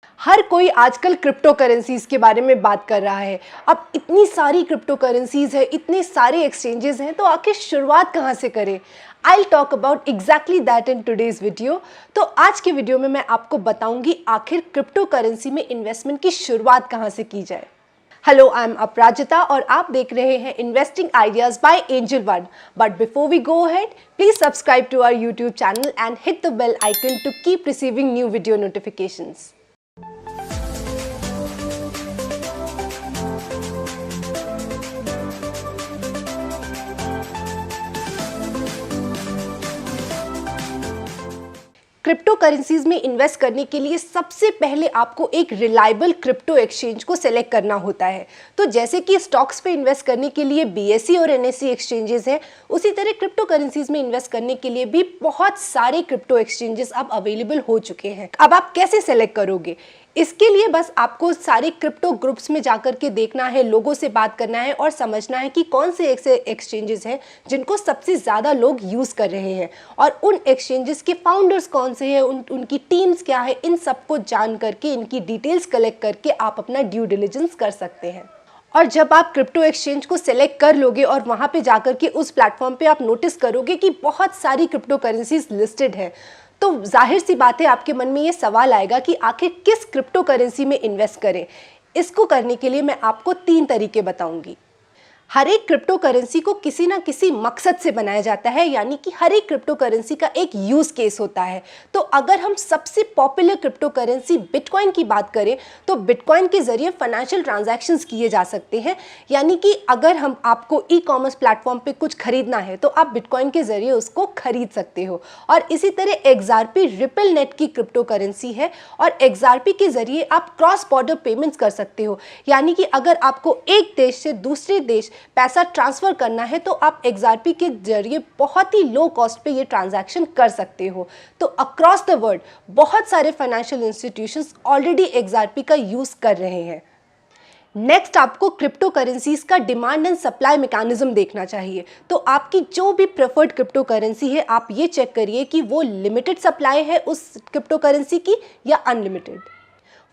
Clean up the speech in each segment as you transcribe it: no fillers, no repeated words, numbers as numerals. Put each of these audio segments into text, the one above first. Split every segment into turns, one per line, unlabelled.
हर कोई आजकल crypto currencies के बारे में बात कर रहा है। अब इतनी सारी क्रिप्टो करेंसीज है, इतने सारे एक्सचेंजेस हैं, तो आखिर शुरुआत कहाँ से करें? I talk about exactly that in today's video. तो आज के वीडियो में मैं आपको बताऊंगी आखिर क्रिप्टो करेंसी में इन्वेस्टमेंट की शुरुआत कहाँ से की जाए। हेलो, आई एम अपराजिता और आप देख रहे हैं investing ideas by Angel One. But before we go ahead, please subscribe to our YouTube channel and hit the bell icon to keep receiving new video notifications. Crypto currencies में invest करने के लिए सबसे पहले आपको एक रिलायबल क्रिप्टो एक्सचेंज को select करना होता है। तो जैसे कि स्टॉक्स पे इन्वेस्ट करने के लिए बीएसई और एनएसई एक्सचेंजेस हैं, उसी तरह क्रिप्टो करेंसीज में इन्वेस्ट करने के लिए भी बहुत सारे क्रिप्टो एक्सचेंजेस अब अवेलेबल हो चुके हैं। अब आप कैसे सेलेक्ट करोगे? इसके लिए बस आपको सारे क्रिप्टो ग्रुप्स में जाकर के देखना है, लोगों से बात करना है और समझना है कि कौन से ऐसे एक्सचेंजेस हैं जिनको सबसे ज़्यादा लोग यूज़ कर रहे हैं और उन एक्सचेंजेस के फाउंडर्स कौन से हैं, उनकी टीम्स क्या है, इन सबको जान करके, इनकी डिटेल्स कलेक्ट करके आप अपना ड्यू डिलिजेंस कर सकते हैं। और जब आप क्रिप्टो एक्सचेंज को सेलेक्ट कर लोगे और वहाँ पे जाकर के उस प्लेटफॉर्म पे आप नोटिस करोगे कि बहुत सारी क्रिप्टो करेंसीज लिस्टेड है, तो जाहिर सी बात है आपके मन में ये सवाल आएगा कि आखिर किस क्रिप्टो करेंसी में इन्वेस्ट करें। इसको करने के लिए मैं आपको 3 तरीके बताऊंगी। हर एक क्रिप्टो करेंसी को किसी ना किसी मकसद से बनाया जाता है, यानी कि हर एक क्रिप्टो करेंसी का एक यूज केस होता है। तो अगर हम सबसे पॉपुलर क्रिप्टो करेंसी बिटकॉइन की बात करें, तो बिटकॉइन के जरिए फाइनेंशियल ट्रांजैक्शंस किए जा सकते हैं। यानी कि अगर हम आपको ई कॉमर्स प्लेटफॉर्म पे कुछ खरीदना है तो आप बिटकॉइन के जरिए उसको खरीद सकते हो। और इसी तरह एक्सआरपी रिपल नेट की क्रिप्टो करेंसी है और एक्सआरपी के जरिए आप क्रॉस बॉर्डर पेमेंट्स कर सकते हो। यानी कि अगर आपको एक देश से दूसरे देश पैसा ट्रांसफर करना है तो आप एक्सआरपी के जरिए बहुत ही लो कॉस्ट पे ये ट्रांजैक्शन कर सकते हो। तो अक्रॉस द वर्ल्ड बहुत सारे फाइनेंशियल इंस्टीट्यूशंस ऑलरेडी एक्सआरपी का यूज कर रहे हैं। नेक्स्ट, आपको क्रिप्टो करेंसीज का डिमांड एंड सप्लाई मैकेनिज्म देखना चाहिए। तो आपकी जो भी प्रेफर्ड क्रिप्टो करेंसी है, आप ये चेक करिए कि वो लिमिटेड सप्लाई है उस क्रिप्टो करेंसी की या unlimited.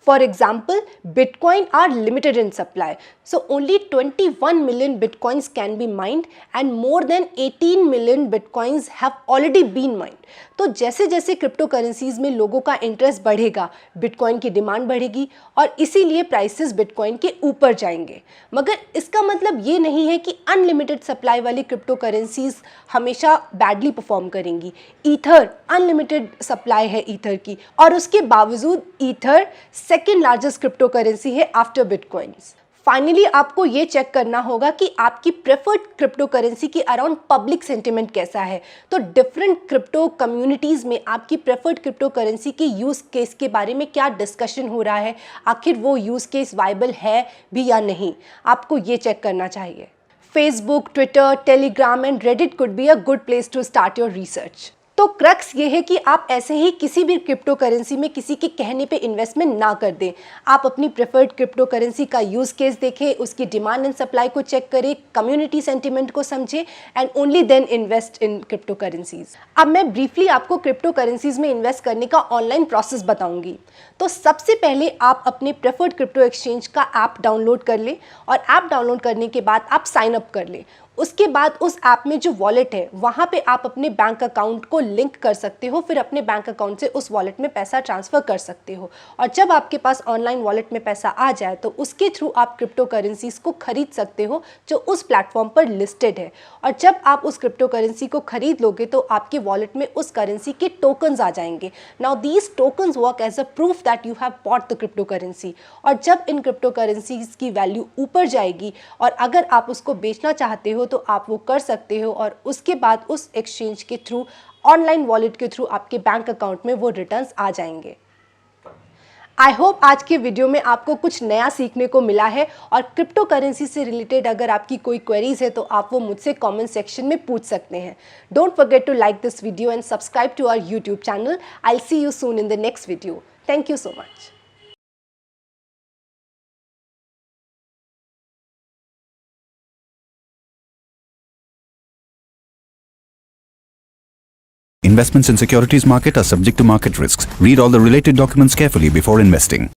For example, Bitcoin are limited in supply, so only 21 million Bitcoins can be mined and more than 18 million Bitcoins have already been mined. तो जैसे जैसे क्रिप्टो करेंसीज में लोगों का इंटरेस्ट बढ़ेगा, बिटकॉइन की डिमांड बढ़ेगी और इसीलिए प्राइसेस बिटकॉइन के ऊपर जाएंगे। मगर इसका मतलब ये नहीं है कि अनलिमिटेड सप्लाई वाली क्रिप्टो करेंसीज हमेशा बैडली परफॉर्म करेंगी। ईथर अनलिमिटेड सप्लाई है ईथर की, और उसके बावजूद ether second largest crypto currency है आफ्टर बिटकॉइंस। फाइनली आपको ये चेक करना होगा कि आपकी प्रेफर्ड क्रिप्टो करेंसी की अराउंड पब्लिक सेंटिमेंट कैसा है। तो डिफरेंट क्रिप्टो कम्युनिटीज़ में आपकी प्रेफर्ड क्रिप्टो करेंसी के यूज़ केस के बारे में क्या डिस्कशन हो रहा है, आखिर वो यूज़ केस वाइबल है भी या नहीं, आपको ये चेक करना चाहिए। Facebook, Twitter, Telegram and Reddit could be a good place to start your research. तो क्रक्स ये है कि आप ऐसे ही किसी भी क्रिप्टो करेंसी में किसी के कहने पे इन्वेस्टमेंट ना कर दें। आप अपनी प्रेफर्ड क्रिप्टो करेंसी का यूज केस देखें, उसकी डिमांड एंड सप्लाई को चेक करें, कम्युनिटी सेंटिमेंट को समझें and only then invest in crypto currencies. अब मैं ब्रीफली आपको क्रिप्टो करेंसीज में इन्वेस्ट करने का ऑनलाइन प्रोसेस बताऊंगी। तो सबसे पहले आप अपने प्रेफर्ड क्रिप्टो एक्सचेंज का ऐप डाउनलोड कर लें और ऐप डाउनलोड करने के बाद आप साइन अप कर लें। उसके बाद उस ऐप में जो वॉलेट है वहाँ पे आप अपने बैंक अकाउंट को लिंक कर सकते हो, फिर अपने बैंक अकाउंट से उस वॉलेट में पैसा ट्रांसफ़र कर सकते हो। और जब आपके पास ऑनलाइन वॉलेट में पैसा आ जाए तो उसके थ्रू आप क्रिप्टो करेंसीज को खरीद सकते हो जो उस प्लेटफॉर्म पर लिस्टेड है। और जब आप उस क्रिप्टो करेंसी को खरीद लोगे तो आपके वॉलेट में उस करेंसी के टोकन्स आ जाएंगे। Now these tokens work as a proof that you have bought the crypto currency. और जब इन क्रिप्टो करेंसीज की वैल्यू ऊपर जाएगी और अगर आप उसको बेचना चाहते हो तो आप वो कर सकते हो और उसके बाद उस एक्सचेंज के थ्रू, ऑनलाइन वॉलेट के थ्रू आपके बैंक अकाउंट में वो रिटर्न्स आ जाएंगे। आई होप आज के वीडियो में आपको कुछ नया सीखने को मिला है और क्रिप्टो करेंसी से रिलेटेड अगर आपकी कोई क्वेरीज है तो आप वो मुझसे कमेंट सेक्शन में पूछ सकते हैं। Don't forget to like this video and subscribe to our YouTube channel. I will see you soon in the next video. Thank you so much.
Investments in securities market are subject to market risks. Read all the related documents carefully before investing.